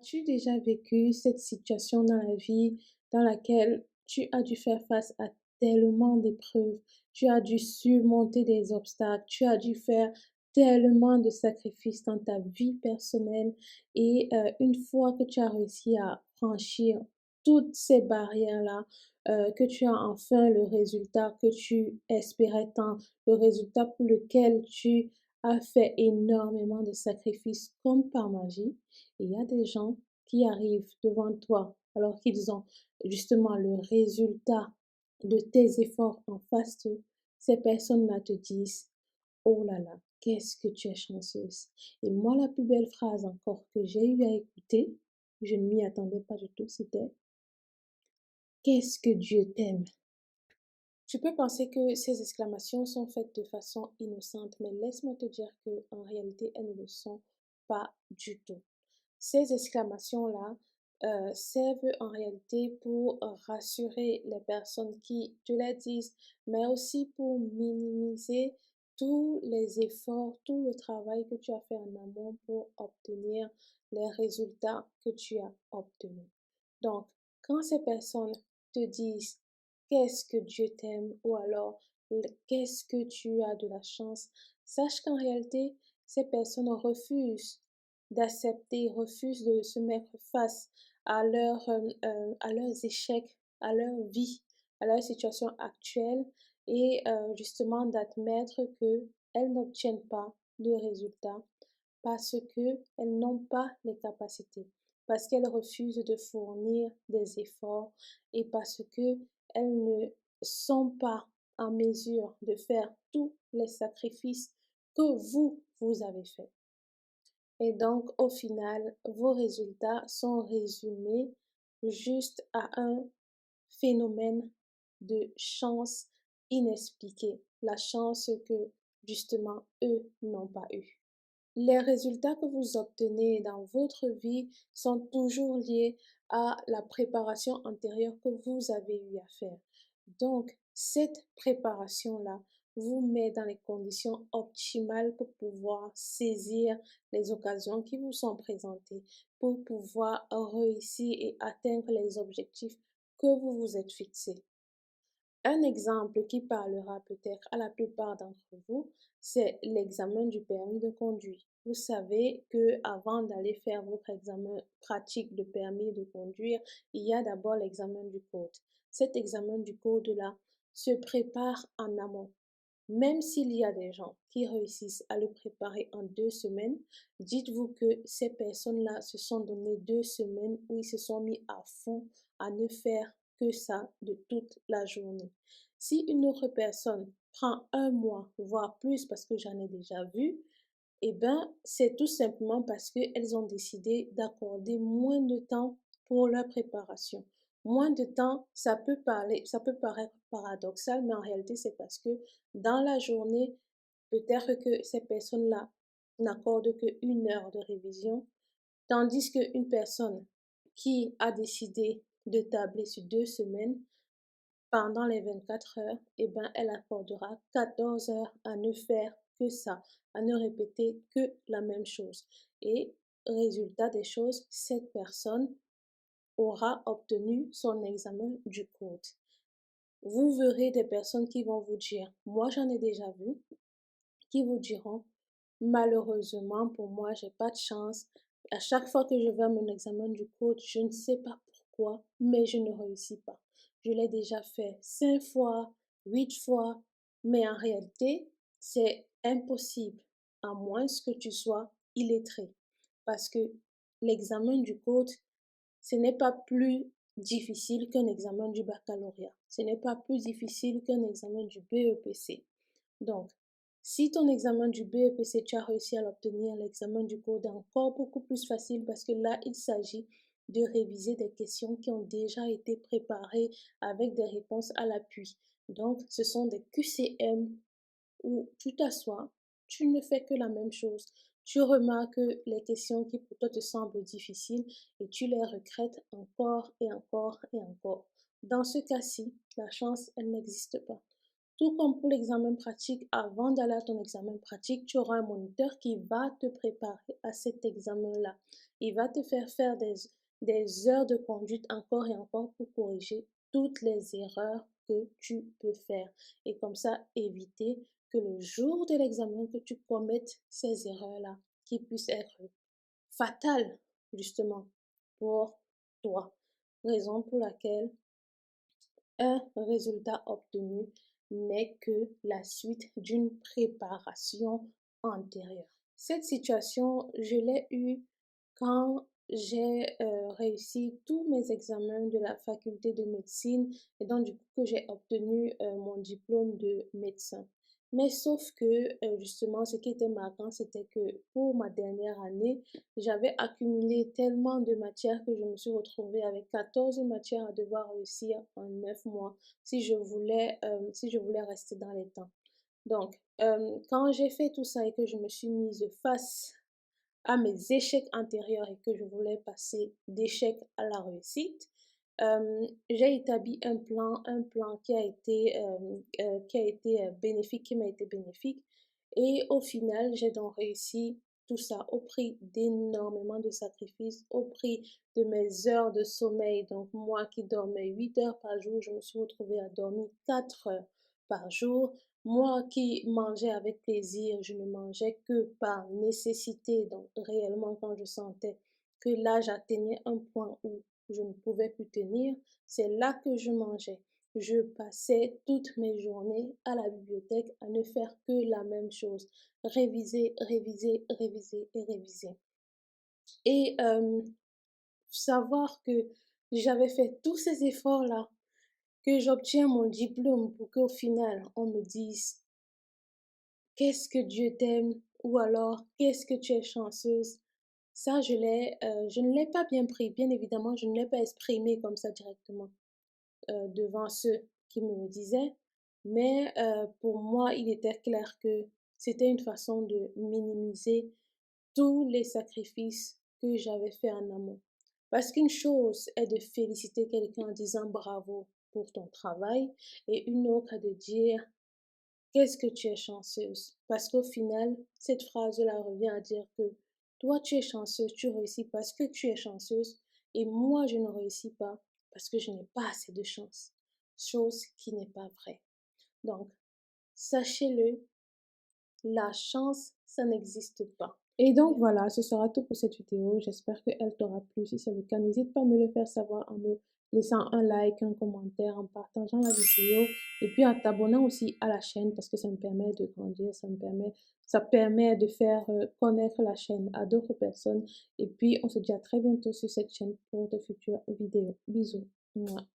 As-tu déjà vécu cette situation dans la vie dans laquelle tu as dû faire face à tellement d'épreuves, tu as dû surmonter des obstacles, tu as dû faire tellement de sacrifices dans ta vie personnelle et une fois que tu as réussi à franchir toutes ces barrières-là, que tu as enfin le résultat que tu espérais tant, le résultat pour lequel tu as fait énormément de sacrifices comme par magie. Il y a des gens qui arrivent devant toi alors qu'ils ont justement le résultat de tes efforts en face d'eux. Ces personnes-là te disent, oh là là, qu'est-ce que tu es chanceuse. Et moi, la plus belle phrase encore que j'ai eu à écouter, je ne m'y attendais pas du tout, c'était, qu'est-ce que Dieu t'aime. Tu peux penser que ces exclamations sont faites de façon innocente, mais laisse-moi te dire que en réalité, elles ne le sont pas du tout. Ces exclamations-là servent en réalité pour rassurer les personnes qui te les disent, mais aussi pour minimiser tous les efforts, tout le travail que tu as fait en amont pour obtenir les résultats que tu as obtenus. Donc, quand ces personnes te disent qu'est-ce que Dieu t'aime ou alors qu'est-ce que tu as de la chance, sache qu'en réalité, ces personnes refusent d'accepter, refusent de se mettre face à leurs échecs, à leur vie, à leur situation actuelle et justement d'admettre qu'elles n'obtiennent pas de résultats parce qu'elles n'ont pas les capacités, parce qu'elles refusent de fournir des efforts et parce qu'elles ne sont pas en mesure de faire tous les sacrifices que vous avez faits. Et donc, au final, vos résultats sont résumés juste à un phénomène de chance inexpliquée, la chance que justement eux n'ont pas eue. Les résultats que vous obtenez dans votre vie sont toujours liés à la préparation antérieure que vous avez eu à faire. Donc, cette préparation-là vous met dans les conditions optimales pour pouvoir saisir les occasions qui vous sont présentées, pour pouvoir réussir et atteindre les objectifs que vous vous êtes fixés. Un exemple qui parlera peut-être à la plupart d'entre vous, c'est l'examen du permis de conduire. Vous savez que avant d'aller faire votre examen pratique de permis de conduire, il y a d'abord l'examen du code. Cet examen du code-là se prépare en amont. Même s'il y a des gens qui réussissent à le préparer en 2 semaines, dites-vous que ces personnes-là se sont donné 2 semaines où ils se sont mis à fond à ne faire que ça de toute la journée. Si une autre personne prend un mois, voire plus, parce que j'en ai déjà vu, eh bien, c'est tout simplement parce qu'elles ont décidé d'accorder moins de temps pour leur préparation. Moins de temps, ça peut paraître paradoxal, mais en réalité, c'est parce que dans la journée, peut-être que ces personnes-là n'accordent qu'une heure de révision, tandis qu'une personne qui a décidé de tabler sur 2 semaines, pendant les 24 heures, eh ben, elle accordera 14 heures à ne faire que ça, à ne répéter que la même chose. Et résultat des choses, cette personne aura obtenu son examen du code. Vous verrez des personnes qui vont vous dire, moi j'en ai déjà vu, qui vous diront, malheureusement pour moi, j'ai pas de chance. À chaque fois que je vais à mon examen du code, je ne sais pas pourquoi, mais je ne réussis pas. Je l'ai déjà fait 5 fois, 8 fois, mais en réalité, c'est impossible, à moins que tu sois illettré. Parce que l'examen du code, ce n'est pas plus difficile qu'un examen du baccalauréat. Ce n'est pas plus difficile qu'un examen du BEPC. Donc, si ton examen du BEPC, tu as réussi à l'obtenir, l'examen du code est encore beaucoup plus facile parce que là, il s'agit de réviser des questions qui ont déjà été préparées avec des réponses à l'appui. Donc, ce sont des QCM où tu t'assois, tu ne fais que la même chose. Tu remarques les questions qui pour toi te semblent difficiles et tu les regrettes encore et encore et encore. Dans ce cas-ci, la chance, elle n'existe pas. Tout comme pour l'examen pratique, avant d'aller à ton examen pratique, tu auras un moniteur qui va te préparer à cet examen-là. Il va te faire faire des heures de conduite encore et encore pour corriger toutes les erreurs que tu peux faire. Et comme ça, éviter que le jour de l'examen, que tu commettes ces erreurs-là qui puissent être fatales, justement, pour toi. Raison pour laquelle un résultat obtenu n'est que la suite d'une préparation antérieure. Cette situation, je l'ai eue quand j'ai réussi tous mes examens de la faculté de médecine et donc du coup que j'ai obtenu mon diplôme de médecin. Mais sauf que justement, ce qui était marquant, c'était que pour ma dernière année, j'avais accumulé tellement de matières que je me suis retrouvée avec 14 matières à devoir réussir en 9 mois si je voulais rester dans les temps. Donc, quand j'ai fait tout ça et que je me suis mise face à mes échecs antérieurs et que je voulais passer d'échec à la réussite, j'ai établi un plan qui a été bénéfique, qui m'a été bénéfique. Et au final, j'ai donc réussi tout ça au prix d'énormément de sacrifices, au prix de mes heures de sommeil. Donc moi qui dormais 8 heures par jour, je me suis retrouvée à dormir 4 heures par jour. Moi qui mangeais avec plaisir, je ne mangeais que par nécessité. Donc réellement, quand je sentais que l'âge atteignait un point où je ne pouvais plus tenir, c'est là que je mangeais. Je passais toutes mes journées à la bibliothèque à ne faire que la même chose, réviser, réviser, réviser et réviser. Et savoir que j'avais fait tous ces efforts-là, que j'obtiens mon diplôme pour qu'au final on me dise qu'est-ce que Dieu t'aime ou alors qu'est-ce que tu es chanceuse. Ça, je ne l'ai pas bien pris. Bien évidemment, je ne l'ai pas exprimé comme ça directement devant ceux qui me le disaient. Mais pour moi, il était clair que c'était une façon de minimiser tous les sacrifices que j'avais fait en amont. Parce qu'une chose est de féliciter quelqu'un en disant bravo pour ton travail et une autre est de dire qu'est-ce que tu es chanceuse. Parce qu'au final, cette phrase-là revient à dire que toi, tu es chanceuse, tu réussis parce que tu es chanceuse et moi, je ne réussis pas parce que je n'ai pas assez de chance. Chose qui n'est pas vraie. Donc, sachez-le, la chance, ça n'existe pas. Et donc voilà, ce sera tout pour cette vidéo. J'espère qu'elle t'aura plu. Si c'est le cas, n'hésite pas à me le faire savoir en me laissant un like, un commentaire, en partageant la vidéo et puis en t'abonnant aussi à la chaîne parce que ça me permet de grandir, ça permet de faire connaître la chaîne à d'autres personnes. Et puis, on se dit à très bientôt sur cette chaîne pour de futures vidéos. Bisous. Mouah.